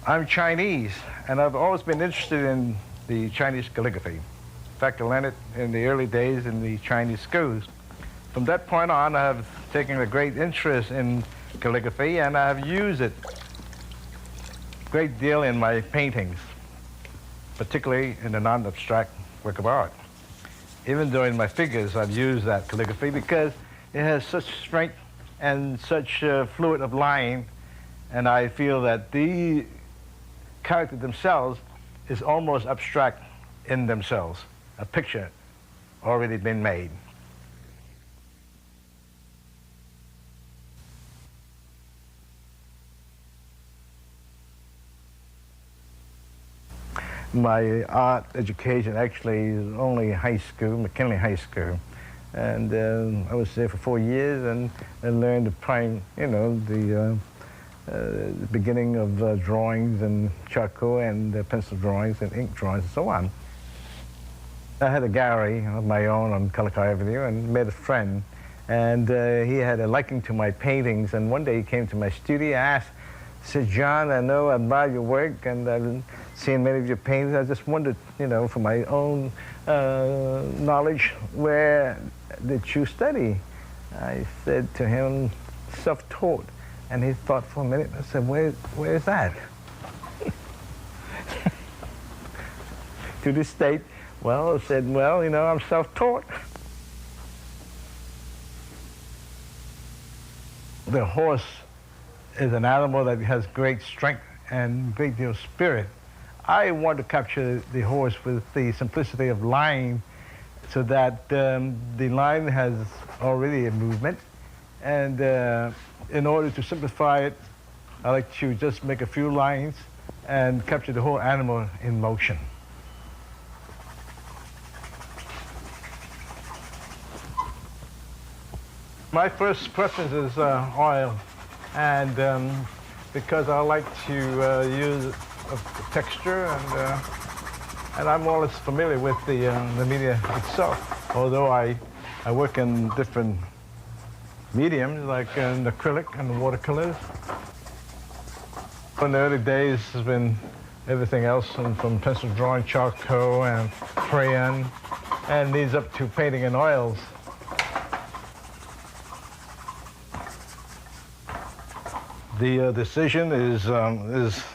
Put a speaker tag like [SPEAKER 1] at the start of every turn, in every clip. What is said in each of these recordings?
[SPEAKER 1] I'm Chinese, and I've always been interested in the Chinese calligraphy. In fact, I learned it in the early days in the Chinese schools. From that point on, I have taken a great interest in calligraphy, and I have used it a great deal in my paintings, particularly in the non-abstract work of art. Even though in my figures I've used that calligraphy because it has such strength and such fluid of line, and I feel that the characters themselves is almost abstract in themselves, a picture already been made. My art education actually is only high school, McKinley High School. And I was there for 4 years and learned the beginning of drawings and charcoal and pencil drawings and ink drawings and so on. I had a gallery of my own on Calico Avenue and met a friend. And he had a liking to my paintings. And one day he came to my studio and said, "John, I know I admire your work and I've been seeing many of your paintings. I just wondered, for my own knowledge, where did you study?" I said to him, "Self-taught." And he thought for a minute. I said, where is that? To this state, well, I said, well, I'm self-taught. The horse is an animal that has great strength and great deal of spirit. I want to capture the horse with the simplicity of line so that the line has already a movement. And in order to simplify it, I like to just make a few lines and capture the whole animal in motion. My first preference is oil, and because I like to use texture, and I'm more or less familiar with the media itself. Although I work in different mediums, like in acrylic and watercolors. In the early days, has been everything else, from pencil drawing, charcoal, and crayon, and leads up to painting in oils. The decision is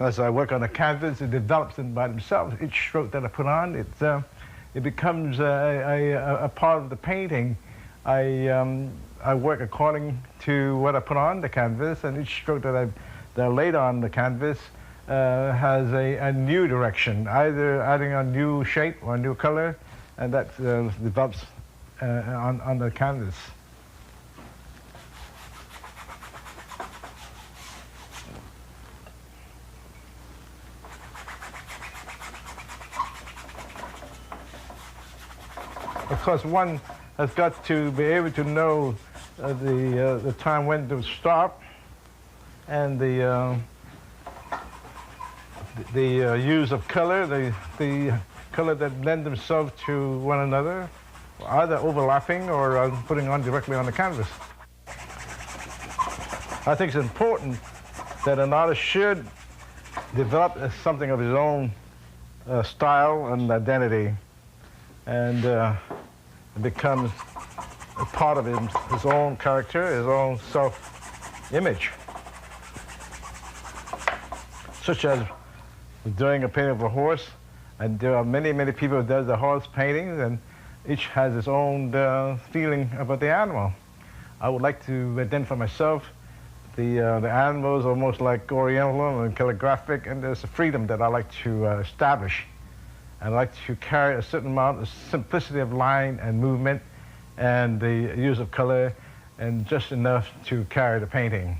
[SPEAKER 1] as I work on a canvas, it develops by themselves. Each stroke that I put on, it becomes a part of the painting. I work according to what I put on the canvas, and each stroke that I laid on the canvas has a new direction, either adding a new shape or a new color, and that develops on the canvas. Of course, one has got to be able to know the time when to stop, and the use of color, the color that lend themselves to one another, either overlapping or putting on directly on the canvas. I think it's important that an artist should develop something of his own style and identity, and it becomes a part of his own character, his own self-image. Such as doing a painting of a horse, and there are many, many people who do the horse paintings, and each has its own feeling about the animal. I would like to identify myself. The animals are almost like Oriental and calligraphic, and there's a freedom that I like to establish. I like to carry a certain amount of simplicity of line and movement and the use of color, and just enough to carry the painting.